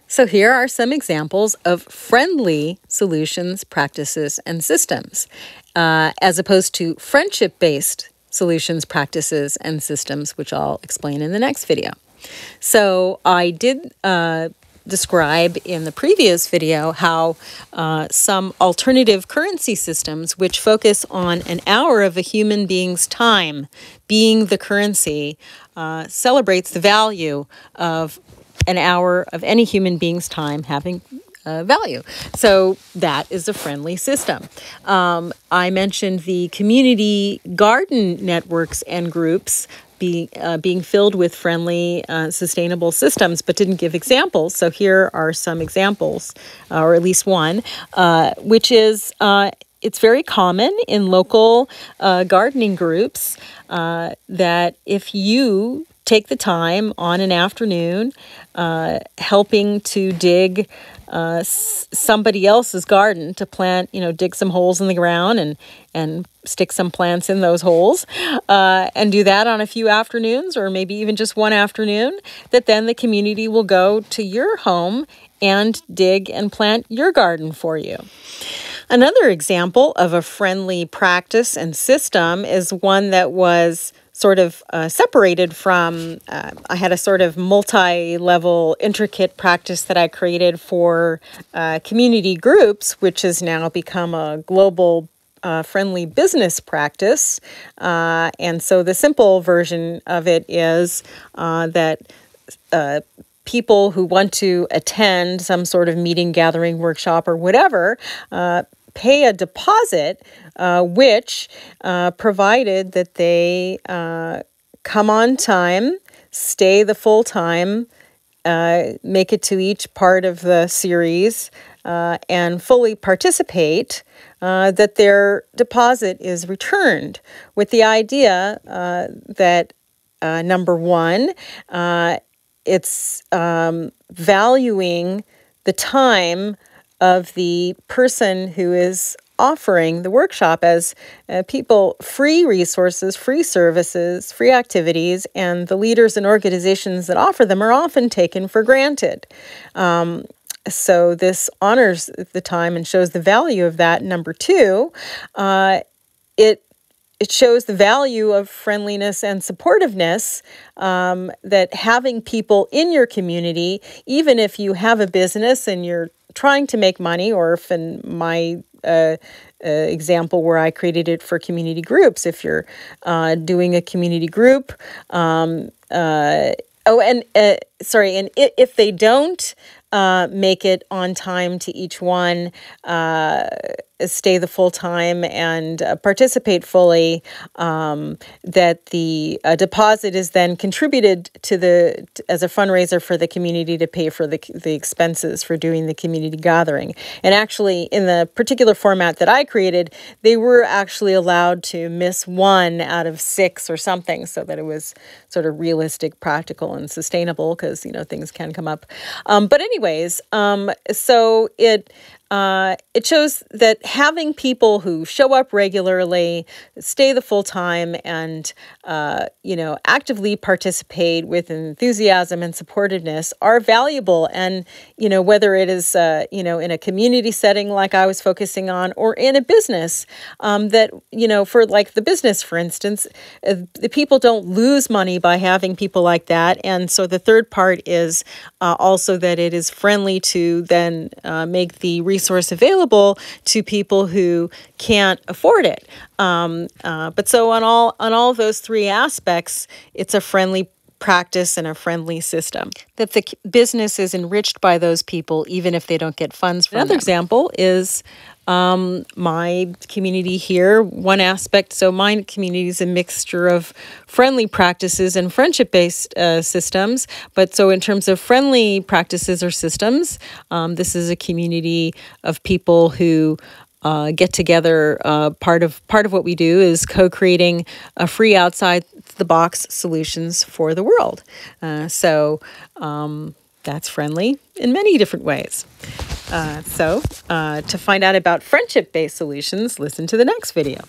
So here are some examples of friendly solutions, practices, and systems, as opposed to friendship-based solutions, practices, and systems, which I'll explain in the next video. So I did describe in the previous video how some alternative currency systems, which focus on an hour of a human being's time being the currency, celebrates the value of an hour of any human being's time having value. So that is a friendly system. I mentioned the community garden networks and groups being filled with friendly, sustainable systems, but didn't give examples. So here are some examples, or at least one, which is it's very common in local gardening groups that if you take the time on an afternoon helping to dig somebody else's garden to plant, dig some holes in the ground and stick some plants in those holes and do that on a few afternoons or maybe even just one afternoon, that then the community will go to your home and dig and plant your garden for you. Another example of a friendly practice and system is one that was sort of separated from, I had a sort of multi-level intricate practice that I created for community groups, which has now become a global friendly business practice. And so the simple version of it is that people who want to attend some sort of meeting, gathering, workshop, or whatever, pay a deposit, which, provided that they come on time, stay the full time, make it to each part of the series, and fully participate, that their deposit is returned, with the idea that, number one, it's valuing the time of the person who is offering the workshop as people, free resources, free services, free activities, and the leaders and organizations that offer them are often taken for granted. So this honors the time and shows the value of that. Number two, it shows the value of friendliness and supportiveness, that having people in your community, even if you have a business and you're trying to make money, or if in my example where I created it for community groups, if you're doing a community group, and if they don't make it on time to each one, stay the full time and participate fully, that the deposit is then contributed to as a fundraiser for the community to pay for the expenses for doing the community gathering. And actually, in the particular format that I created, they were actually allowed to miss 1 out of 6 or something, so that it was sort of realistic, practical, and sustainable, because things can come up. But anyways, so it shows that having people who show up regularly, stay the full time, and actively participate with enthusiasm and supportiveness are valuable. And whether it is in a community setting like I was focusing on, or in a business, that for like the business, for instance, the people don't lose money by having people like that. And so the third part is also that it is friendly to then make the resource available to people who can't afford it. But so on all of those three aspects, it's a friendly practice and a friendly system. That the business is enriched by those people, even if they don't get funds from them. Another example is my community here. One aspect, so my community is a mixture of friendly practices and friendship-based systems. But so in terms of friendly practices or systems, this is a community of people who get together. Part of what we do is co-creating a free outside-the-box solutions for the world. So that's friendly in many different ways. So to find out about friendship-based solutions, listen to the next video.